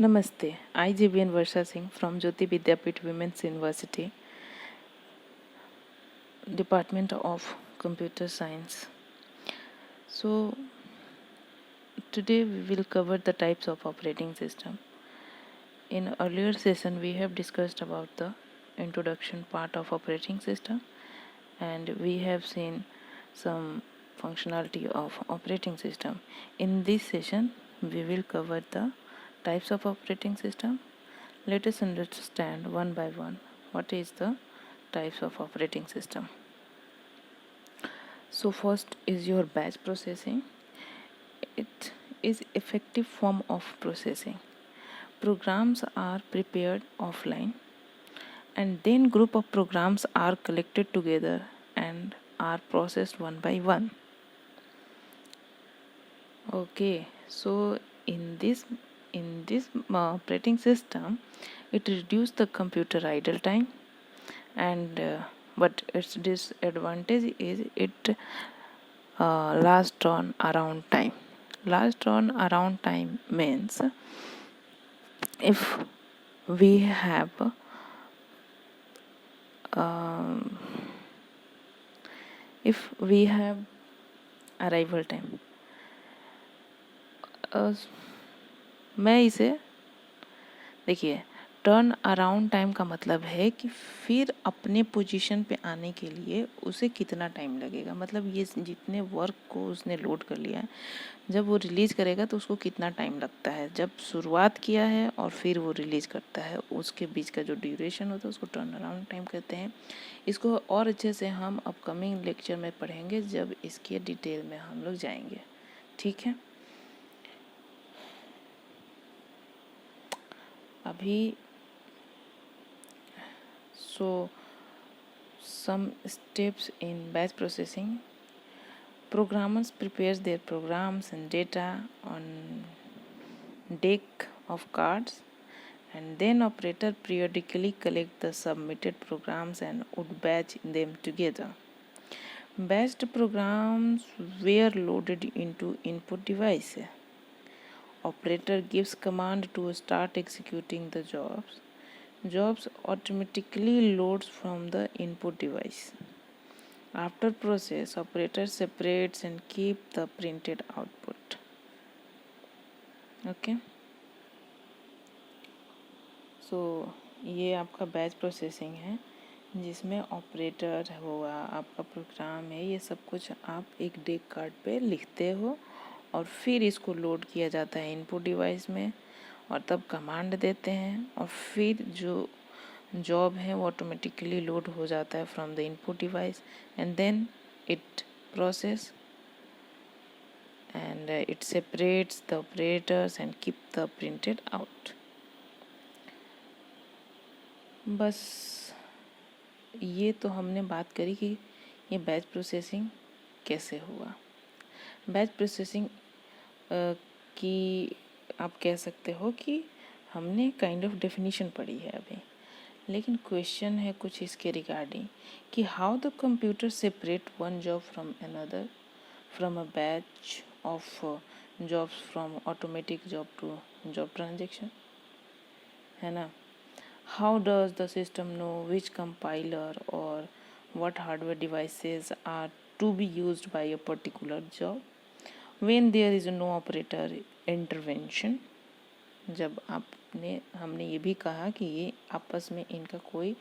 Namaste. I JBN Varsha Singh from Jyoti Vidyapeeth Women's University, Department of Computer Science. So today we will cover the types of operating system. In earlier session we have discussed about the introduction part of operating system, and we have seen some functionality of operating system. In this session we will cover the types of operating system. Let us understand one by one what is the types of operating system. So first is your batch processing. It is effective form of processing. Programs are prepared offline, and then group of programs are collected together and are processed one by one. Okay, so in this operating system, it reduces the computer idle time, and but its disadvantage is it last on around time. Last on around time means if we have um, if we have arrival time, मैं इसे देखिए, turn around time का मतलब है कि फिर अपने position पे आने के लिए उसे कितना टाइम लगेगा, मतलब ये जितने वर्क को उसने लोड कर लिया है, जब वो रिलीज़ करेगा तो उसको कितना टाइम लगता है, जब शुरुआत किया है और फिर वो रिलीज़ करता है, उसके बीच का जो ड्यूरेशन होता है उसको टर्न अराउंड टाइम कहते हैं। इसको और अच्छे से हम अपकमिंग लेक्चर में पढ़ेंगे जब इसके डिटेल में हम लोग जाएंगे, ठीक है। अभी so some steps in batch processing. Programmers prepares their programs and data on deck of cards, and then operator periodically collect the submitted programs and would batch them together. Batched programs were loaded into input device. Operator gives command to start executing the jobs. Jobs automatically loads from the input device. After process, operator separates and keep the printed output. Okay. So ये आपका batch processing है, जिसमें operator हुआ, आपका programme है, ये सब कुछ आप एक डेक कार्ड पे लिखते हो और फिर इसको लोड किया जाता है इनपुट डिवाइस में, और तब कमांड देते हैं, और फिर जो जॉब है वो ऑटोमेटिकली लोड हो जाता है from the input device, and then it process and it separates the operators and keep the printed out. बस ये तो हमने बात करी कि ये बैच प्रोसेसिंग कैसे हुआ। बैच प्रोसेसिंग की आप कह सकते हो कि हमने काइंड ऑफ डेफिनेशन पढ़ी है अभी, लेकिन क्वेश्चन है कुछ इसके रिगार्डिंग कि how the computer separate one job from another, from a batch of jobs, from automatic job to job transaction, है ना। How does the system know which compiler और what hardware devices are to be used by a particular job when there is no operator intervention। जब हमने ये भी कहा कि ये आपस में इनका कोई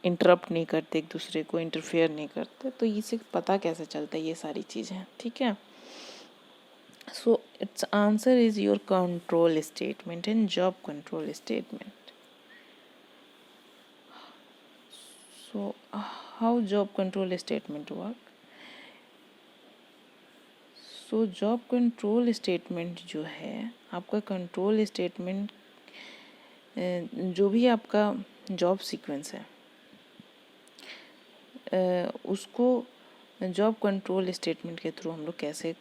इंटरप्ट नहीं करते, एक दूसरे को इंटरफेयर नहीं करते, तो इसे पता कैसे चलता है ये सारी चीज़ें, ठीक है। So it's answer is your control statement and job control statement. So how job control statement work. So job control statement जो है, आपका कंट्रोल स्टेटमेंट जो भी आपका जॉब सीक्वेंस है उसको जॉब कंट्रोल स्टेटमेंट के थ्रू हम लोग कैसे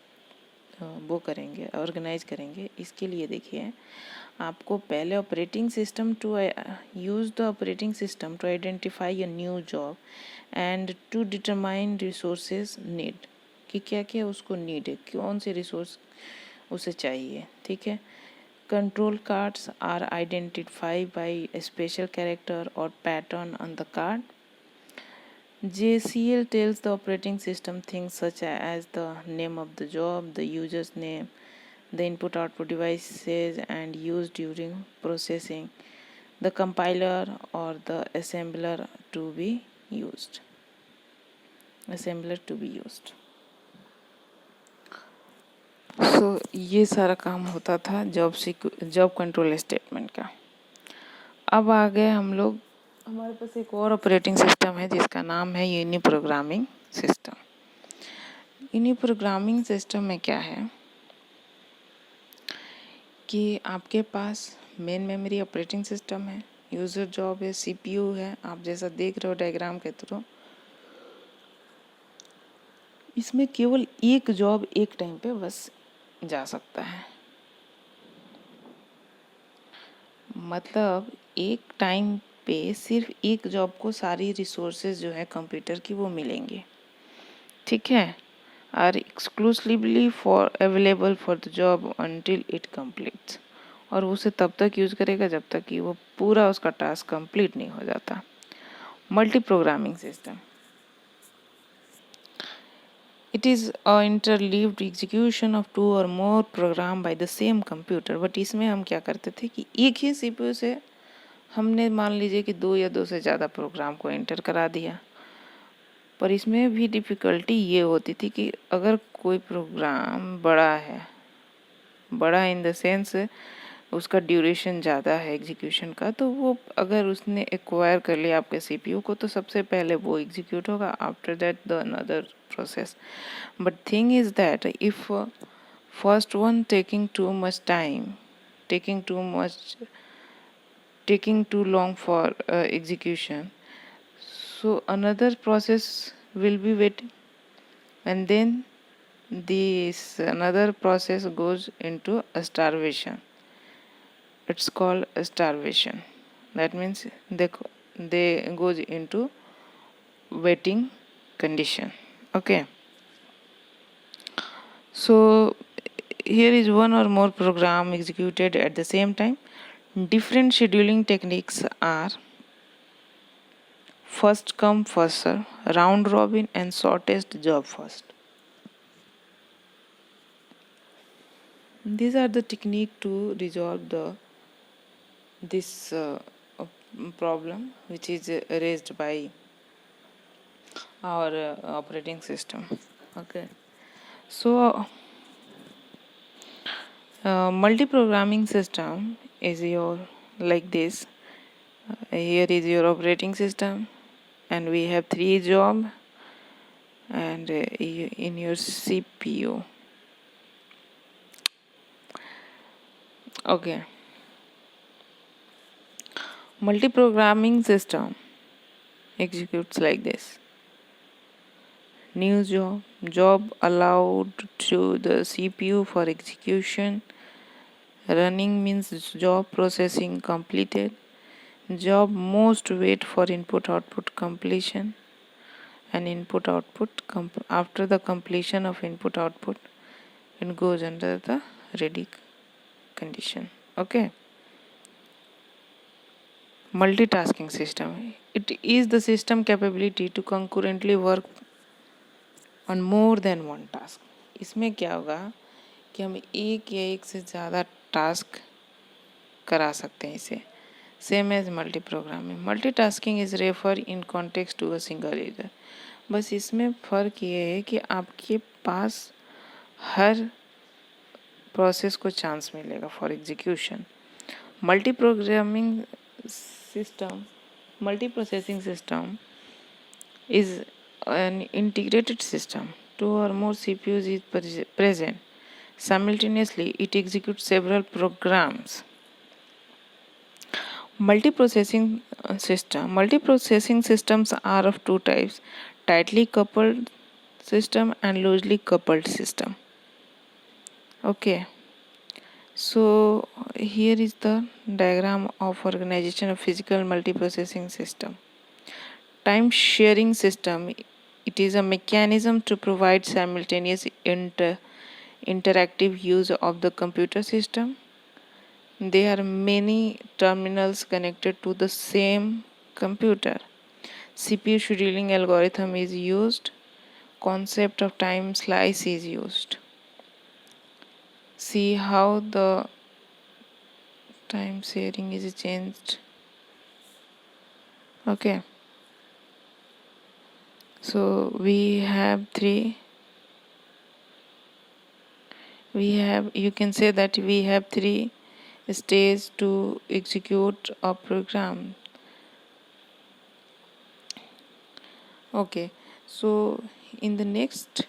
वो करेंगे, ऑर्गेनाइज करेंगे। इसके लिए देखिए, आपको पहले operating system to use the operating system to identify a new job and to determine resources need, कि क्या क्या उसको नीड है, कौन से रिसोर्स उसे चाहिए, ठीक है। Control cards are identified by a special character or pattern on the card. JCL tells the operating system things such as the name of the job, the user's name, the input-output devices and used during processing, the compiler or the assembler to be used. सो ये सारा काम होता था job control statement का। अब आ गए हम लोग, हमारे पास एक और ऑपरेटिंग सिस्टम है जिसका नाम है uni programming system. Uni programming system में क्या है कि आपके पास मेन मेमोरी ऑपरेटिंग सिस्टम है, यूज़र जॉब है, सीपीयू है, आप जैसा देख रहे हो डायग्राम के थ्रू। इसमें केवल एक जॉब एक टाइम पे बस जा सकता है, मतलब एक टाइम पे सिर्फ एक जॉब को सारी रिसोर्सेज जो है कंप्यूटर की वो मिलेंगे, ठीक है, are exclusively for available for the job until it completes, और उसे तब तक यूज़ करेगा जब तक कि वो पूरा उसका टास्क कंप्लीट नहीं हो जाता। Multi programming system, it is a interleaved execution of two or more program by the same computer। But इसमें हम क्या करते थे कि एक ही सीपीयू से हमने मान लीजिए कि 2 या 2 से ज़्यादा प्रोग्राम को एंटर करा दिया, पर इसमें भी डिफ़िकल्टी ये होती थी कि अगर कोई प्रोग्राम बड़ा इन द सेंस उसका ड्यूरेशन ज़्यादा है एग्जीक्यूशन का, तो वो अगर उसने एक्वायर कर लिया आपके सीपीयू को तो सबसे पहले वो एग्जीक्यूट होगा, after that the another process. But thing is that if first one taking too long for execution, so another process will be waiting, and then this another process goes into a starvation. It's called a starvation. That means they goes into waiting condition. Okay, so here is one or more program executed at the same time. Different scheduling techniques are first come first serve, round robin and shortest job first. These are the technique to resolve this problem which is raised by our operating system. Okay, so multi-programming system is your like this. Here is your operating system and we have 3 job and in your CPU. Okay, multi-programming system executes like this. New job allowed to the CPU for execution. Running means job processing completed. Job most wait for input output completion, and input output after the completion of input output it goes under the ready condition. Okay, multitasking system, it is the system capability to concurrently work on more than one task. इसमें क्या होगा कि हम एक या एक से ज़्यादा टास्क करा सकते हैं इसे, same as multi programming. Multitasking is refer in context to a single user. बस इसमें फ़र्क ये है कि आपके पास हर प्रोसेस को चांस मिलेगा for execution. Multi processing system is an integrated system. 2 or more CPUs is present. Simultaneously, it executes several programs. Multiprocessing systems are of 2 types: tightly coupled system and loosely coupled system. Okay, so here is the diagram of organization of physical multiprocessing system. Time sharing system, it is a mechanism to provide simultaneous interactive use of the computer system. There are many terminals connected to the same computer. CPU scheduling algorithm is used. Concept of time slice is used. See how the time sharing is changed. Okay, so we have you can say that we have three stages to execute a program. Okay, so in the next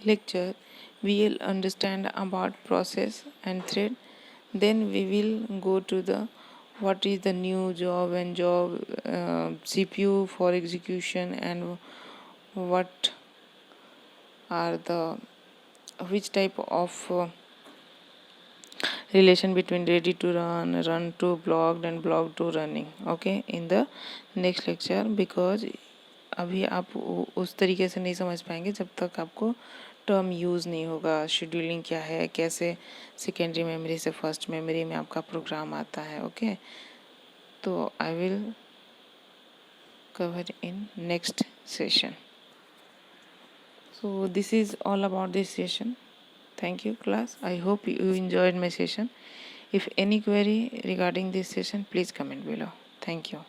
lecture we will understand about process and thread. Then we will go to the what is the new job and job CPU for execution, and what are the which type of relation between ready to run to blocked and blocked to running. Okay, in the next lecture, because अभी आप उस तरीके से नहीं समझ पाएंगे जब तक आपको टर्म यूज़ नहीं होगा। शेड्यूलिंग क्या है, कैसे सेकेंडरी मेमोरी से फर्स्ट मेमोरी में आपका प्रोग्राम आता है। ओके, तो I will cover in next session. So this is all about this session. Thank you, class. I hope you enjoyed my session. If any query regarding this session, please comment below. Thank you.